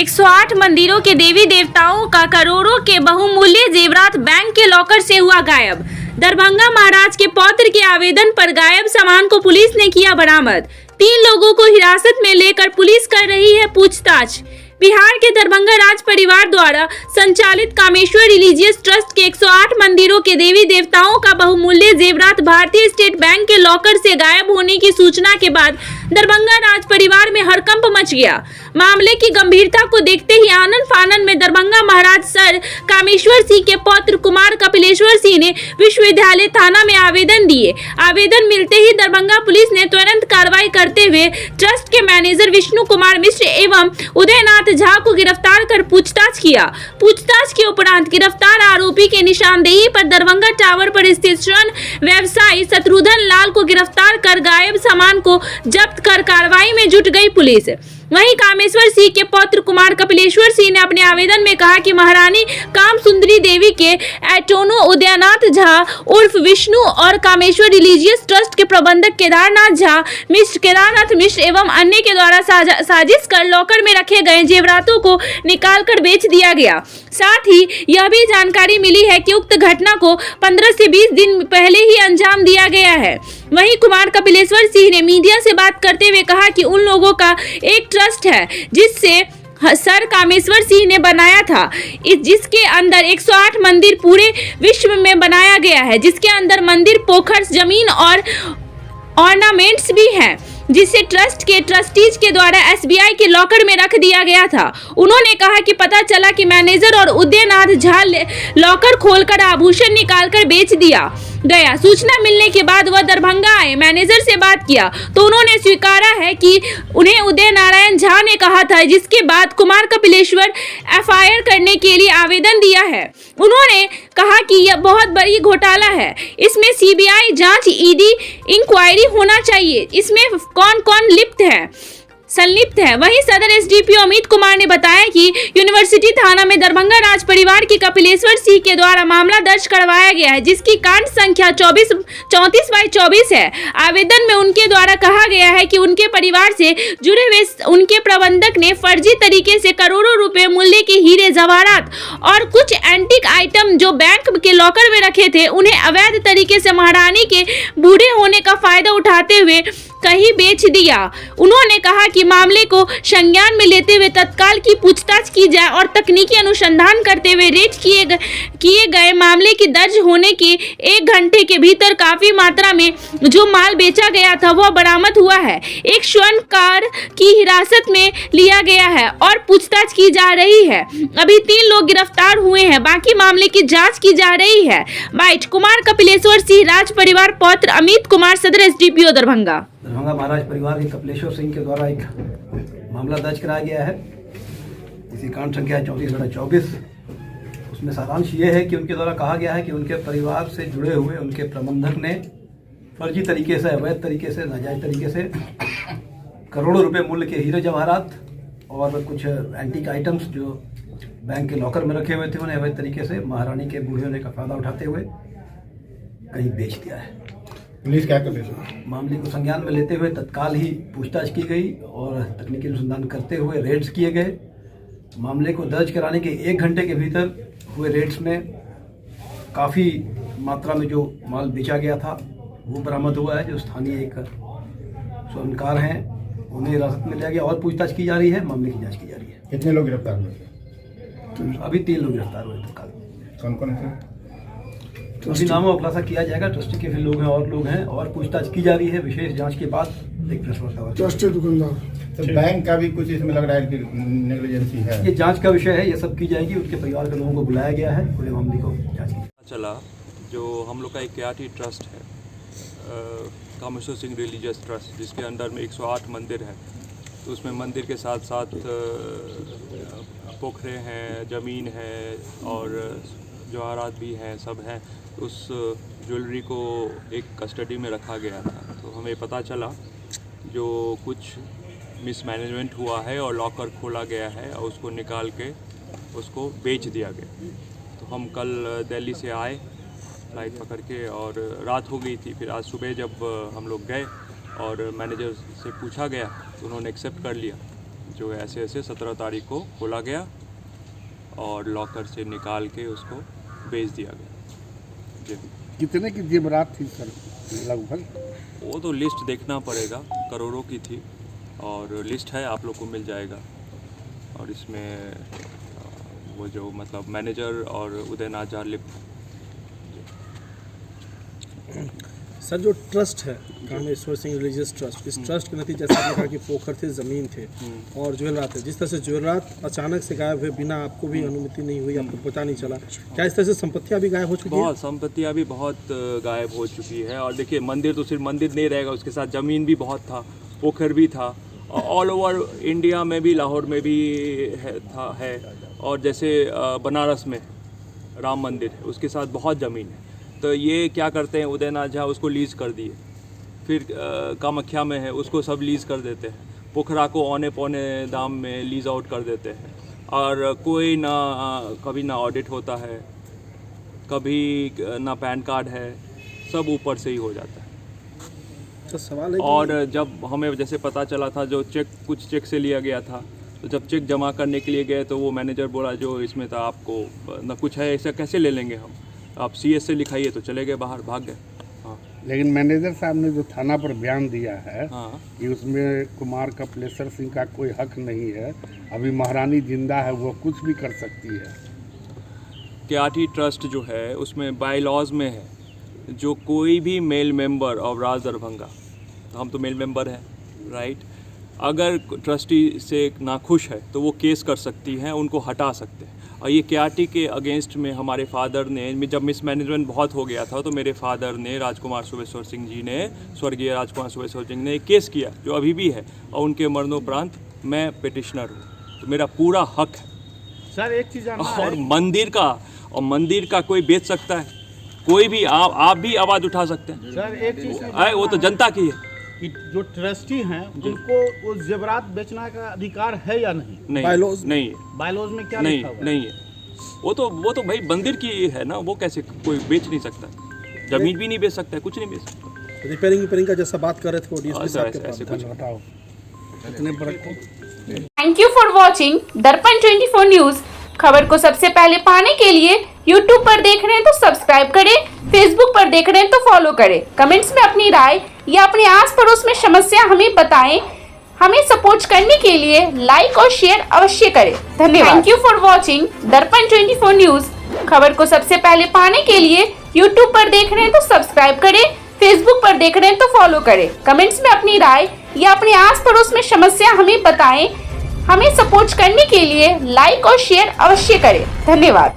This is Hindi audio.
108 मंदिरों के देवी देवताओं का करोड़ों के बहुमूल्य जेवरात बैंक के लॉकर से हुआ गायब। दरभंगा महाराज के पौत्र के आवेदन पर गायब सामान को पुलिस ने किया बरामद। 3 लोगों को हिरासत में लेकर पुलिस कर रही है पूछताछ। बिहार के दरभंगा राज परिवार द्वारा संचालित कामेश्वर रिलीजियस ट्रस्ट के 108 मंदिरों के देवी देवताओं का बहुमूल्य जेवरात भारतीय स्टेट बैंक के लॉकर से गायब होने की सूचना के बाद दरभंगा राज परिवार में हड़कंप मच गया। मामले की गंभीरता को देखते ही आनन फानन में दरभंगा महाराज सर कामेश्वर सिंह के पौत्र कुमार कपिलेश्वर सिंह ने विश्वविद्यालय थाना में आवेदन दिए। आवेदन मिलते ही दरभंगा पुलिस ने तुरंत कार्रवाई करते हुए ट्रस्ट के मैनेजर विष्णु कुमार मिश्र एवं उदयनाथ झा को गिरफ्तार कर पूछताछ किया। पूछताछ के उपरांत गिरफ्तार आरोपी के निशानदेही पर दरभंगा टावर पर स्थित स्वर्ण व्यवसायी शत्रुघ्न लाल को गिरफ्तार कर गायब सामान को जब्त कर कार्रवाई में जुट गई पुलिस। वहीं कामेश्वर सिंह के पौत्र कुमार कपिलेश्वर सिंह ने अपने आवेदन में कहा कि महारानी काम सुंदरी देवी के एटोनो उदयनाथ झा उर्फ विष्णु और कामेश्वर रिलीजियस ट्रस्ट के प्रबंधक केदारनाथ झा केदारनाथ मिश्र एवं अन्य के द्वारा साजिश कर लॉकर में रखे गए जेवरातों को निकालकर बेच दिया गया। साथ ही यह भी जानकारी मिली है कि उक्त घटना को 15 से 20 दिन पहले ही अंजाम दिया गया है। वहीं कुमार कपिलेश्वर सिंह ने मीडिया से बात करते हुए कहा कि उन लोगों का एक ट्रस्ट है जिससे सर कामेश्वर सिंह ने बनाया था, जिसके अंदर 108 मंदिर पूरे विश्व में बनाया गया है, जिसके अंदर मंदिर, पोखर, जमीन और ऑर्नामेंट्स भी हैं, जिसे ट्रस्ट के ट्रस्टीज के द्वारा SBI के लॉकर में रख दिया गया था। उन्होंने कहा कि पता चला कि मैनेजर और उदयनाथ झा लॉकर खोलकर आभूषण निकालकर बेच दिया गया। सूचना मिलने के बाद वह दरभंगा आए, मैनेजर से बात किया तो उन्होंने स्वीकारा है कि उन्हें उदय नारायण झा ने कहा था, जिसके बाद कुमार कपिलेश्वर FIR करने के लिए आवेदन दिया है। उन्होंने कहा कि यह बहुत बड़ी घोटाला है, इसमें CBI जांच, ED इंक्वायरी होना चाहिए, इसमें कौन कौन संलिप्त है। वहीं सदर SDPO अमित कुमार ने बताया कि यूनिवर्सिटी थाना में दरभंगा राज परिवार के कपिलेश्वर सिंह के द्वारा मामला दर्ज करवाया गया है, जिसकी कांड संख्या 34/24 है। आवेदन में उनके द्वारा कहा गया है कि उनके परिवार से जुड़े हुए उनके प्रबंधक ने फर्जी तरीके से करोड़ों रुपए मूल्य के हीरे, जवाहरात और कुछ एंटीक आइटम जो बैंक के लॉकर में रखे थे, उन्हें अवैध तरीके से महारानी के बूढ़े होने का फायदा उठाते हुए कहीं बेच दिया। उन्होंने कहा कि मामले को संज्ञान में लेते हुए तत्काल की पूछताछ की जाए और तकनीकी अनुसंधान करते हुए रेड किए गए मामले की दर्ज होने के 1 घंटे के भीतर काफी मात्रा में जो माल बेचा गया था वह बरामद हुआ है। एक स्वर्णकार की हिरासत में लिया गया है और पूछताछ की जा रही है। अभी 3 लोग गिरफ्तार हुए हैं, बाकी मामले की जाँच की जा रही है। बाइट कुमार कपिलेश्वर सिंह राज परिवार पौत्र अमित कुमार, सदर SDPO दरभंगा महाराज परिवार के कपिलेश्वर सिंह के द्वारा एक मामला दर्ज कराया गया है। इसी कांड संख्या 34/24। उसमें सारांश ये है कि उनके द्वारा कहा गया है कि उनके परिवार से जुड़े हुए उनके प्रबंधक ने फर्जी तरीके से, अवैध तरीके से, नाजायज तरीके से करोड़ों रुपए मूल्य के हीरे, जवाहरात और कुछ एंटीक आइटम्स जो बैंक के लॉकर में रखे हुए थे, उन्हें अवैध तरीके से महारानी के बूढ़े होने का फायदा उठाते हुए कहीं बेच दिया है। पुलिस क्या कर रही है? मामले को संज्ञान में लेते हुए तत्काल ही पूछताछ की गई और तकनीकी अनुसंधान करते हुए रेड्स किए गए। मामले को दर्ज कराने के 1 घंटे के भीतर हुए रेड्स में काफ़ी मात्रा में जो माल बेचा गया था वो बरामद हुआ है। जो स्थानीय एक स्वर्णकार हैं उन्हें हिरासत में लिया गया और पूछताछ की जा रही है, मामले की जाँच की जा रही है। कितने लोग गिरफ्तार हुए? अभी 3 लोग गिरफ्तार हुए तत्काल। कौन कौन है? अभी नामों का खुलासा किया जाएगा। ट्रस्टी के भी लोग हैं और लोग हैं और पूछताछ की जा रही है। विशेष जांच के बाद एक प्रश्न होगा। ट्रस्टी दुकानदार, तो बैंक का भी कुछ इसमें लग रहा है कि नेग्लिजेंसी है। ये जांच का विषय है, ये सब की जाएगी। उनके परिवार के लोगों को बुलाया गया है, पूरे मामले को जांच की चला। जो हम लोग का एक KRT ट्रस्ट है, कामेश्वर सिंह रिलीजियस ट्रस्ट, जिसके अंडर में 108 मंदिर है। तो उसमें मंदिर के साथ साथ पोखरे हैं, ज़मीन है और जवाहरात भी हैं, सब हैं। उस ज्वेलरी को एक कस्टडी में रखा गया था। तो हमें पता चला जो कुछ मिसमैनेजमेंट हुआ है और लॉकर खोला गया है और उसको निकाल के उसको बेच दिया गया। तो हम कल दिल्ली से आए फ्लाइट पकड़ के और रात हो गई थी। फिर आज सुबह जब हम लोग गए और मैनेजर से पूछा गया तो उन्होंने एक्सेप्ट कर लिया जो ऐसे ऐसे 17 तारीख को खोला गया और लॉकर से निकाल के उसको बेच दिया गया। जी। कितने की जेवरात थी सर लगभग? वो तो लिस्ट देखना पड़ेगा, करोड़ों की थी और लिस्ट है, आप लोग को मिल जाएगा। और इसमें वो जो मतलब मैनेजर और उदयनाथ झा लिप्त। सर जो ट्रस्ट है कामेश्वर सिंह रिलीजियस ट्रस्ट, इस ट्रस्ट के नतीजे से आपने कहा कि पोखर थे, ज़मीन थे और ज्वेलरात थे। जिस तरह से ज्वेलरात अचानक से गायब हुए, बिना आपको भी अनुमति नहीं हुई, आपको पता नहीं चला, क्या इस तरह से संपत्तियां भी गायब हो चुकी हैं? बहुत संपत्तियां भी बहुत गायब हो चुकी है। और देखिए मंदिर तो सिर्फ मंदिर नहीं रहेगा, उसके साथ ज़मीन भी बहुत था, पोखर भी था, ऑल ओवर इंडिया में भी, लाहौर में भी है। और जैसे बनारस में राम मंदिर है, उसके साथ बहुत ज़मीन है। तो ये क्या करते हैं, उदयनाथ झा उसको लीज़ कर दिए, फिर कामाख्या में है उसको सब लीज़ कर देते हैं, पोखरा को औने पौने दाम में लीज़ आउट कर देते हैं। और कोई ना कभी ना ऑडिट होता है, कभी ना पैन कार्ड है, सब ऊपर से ही हो जाता है। तो सवाल है और जब हमें जैसे पता चला था, जो कुछ चेक से लिया गया था, तो जब चेक जमा करने के लिए गए तो वो मैनेजर बोला जो इसमें था आपको ना कुछ है, ऐसा कैसे ले लेंगे हम, आप CS से लिखाइए, तो चले गए बाहर, भाग गए। हाँ। लेकिन मैनेजर साहब ने जो थाना पर बयान दिया है हाँ। कि उसमें कुमार कपिलेश्वर सिंह का कोई हक नहीं है, अभी महारानी जिंदा है, वो कुछ भी कर सकती है। KRT ट्रस्ट जो है उसमें बाय लॉज में है, जो कोई भी मेल मेंबर ऑफ राज दरभंगा, हम तो मेल मेंबर हैं, राइट, अगर ट्रस्टी से नाखुश है तो वो केस कर सकती हैं, उनको हटा सकते हैं। और ये KRT के अगेंस्ट में हमारे फादर ने, जब मिसमैनेजमेंट बहुत हो गया था, तो मेरे फादर ने, राजकुमार सुबेश्वर सिंह जी ने, स्वर्गीय राजकुमार सुबेश्वर सिंह ने एक केस किया जो अभी भी है, और उनके मरणोपरांत मैं पिटिशनर हूँ, तो मेरा पूरा हक है। सर एक चीज़ और मंदिर का कोई बेच सकता है, कोई भी, आप भी आवाज़ उठा सकते हैं। सर एक चीज़ वो तो जनता की है कि जो ट्रस्टी हैं उनको वो जेवरात बेचने का अधिकार है या नहीं? नहीं, बायलॉज नहीं है, बायलॉज में क्या नहीं लिखा हुआ है? नहीं है। वो तो भाई मंदिर की है ना, वो कैसे कोई बेच नहीं सकता, जमीन भी नहीं बेच सकता है, कुछ नहीं बेच सकता। रिपेयरिंग का जैसा बात कर रहे थे वो डीएसपी साहब के पास ऐसे कुछ हटाओ इतने बड़े को। थैंक यू फॉर वॉचिंग दर्पण 24 न्यूज। खबर को सबसे पहले पाने के लिए YouTube पर देख रहे हैं तो सब्सक्राइब करें, Facebook पर देख रहे हैं तो फॉलो करें। कमेंट्स में अपनी राय या अपने आस पड़ोस में समस्या हमें बताएं। हमें सपोर्ट करने के लिए लाइक और शेयर अवश्य करें। धन्यवाद। थैंक यू फॉर वॉचिंग दर्पण 24 न्यूज। खबर को सबसे पहले पाने के लिए YouTube पर देख रहे हैं तो सब्सक्राइब करें, Facebook पर देख रहे हैं तो फॉलो करें। कमेंट्स में अपनी राय या अपने आस पड़ोस में समस्या हमें बताएं। हमें सपोर्ट करने के लिए लाइक और शेयर अवश्य करें। धन्यवाद।